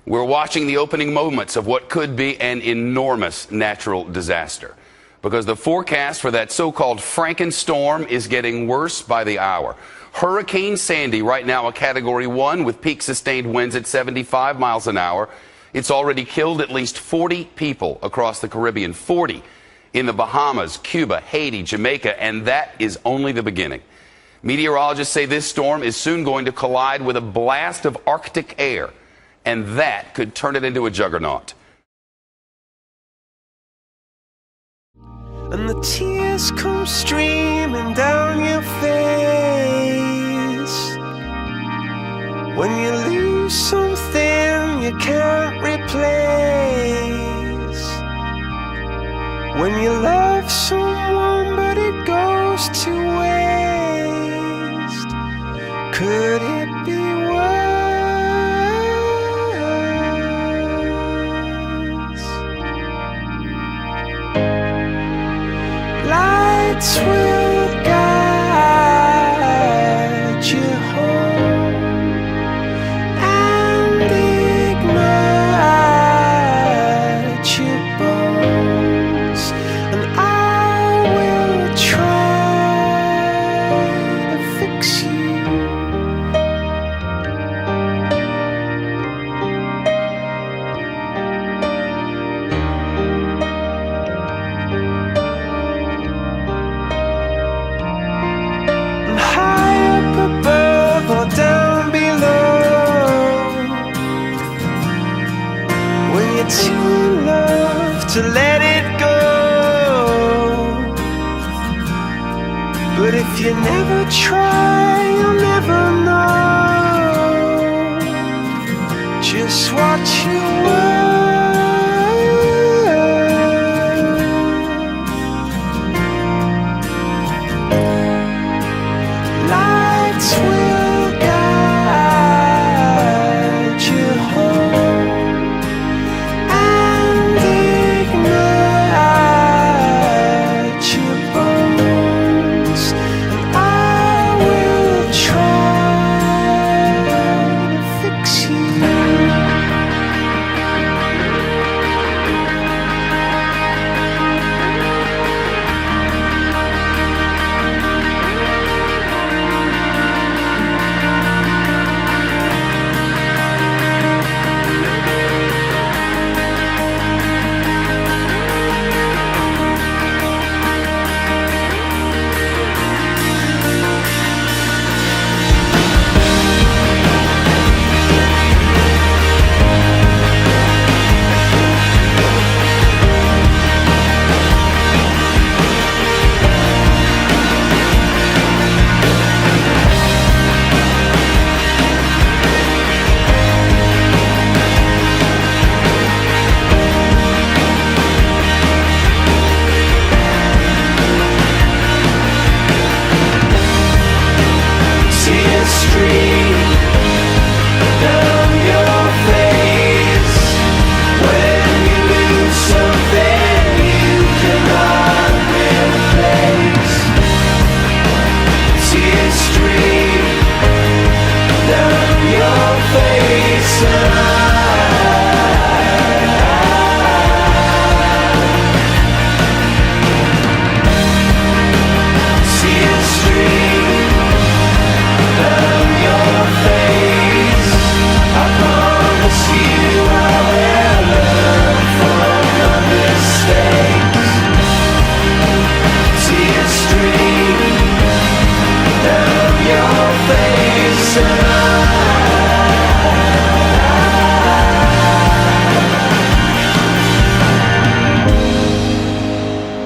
We're watching the opening moments of what could be an enormous natural disaster, because the forecast for that so-called Frankenstorm is getting worse by the hour. Hurricane Sandy, right now a Category 1 with peak sustained winds at 75 miles an hour. It's already killed at least 40 people across the Caribbean, 40 in the Bahamas, Cuba, Haiti, Jamaica, and that is only the beginning. Meteorologists say this storm is soon going to collide with a blast of Arctic air, and that could turn it into a juggernaut. And the tears come streaming down your face when you lose something you can't replace, when you love someone but it goes to waste. Could it be worse? Lights will guide you home and ignite your bones, and I will try to fix you. Above or down below, when you're too in love to let it go. But if you never try, you'll never know just what you were. Lights will guide you home and ignite your bones, and I will try to fix you.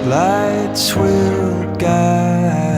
Lights will guide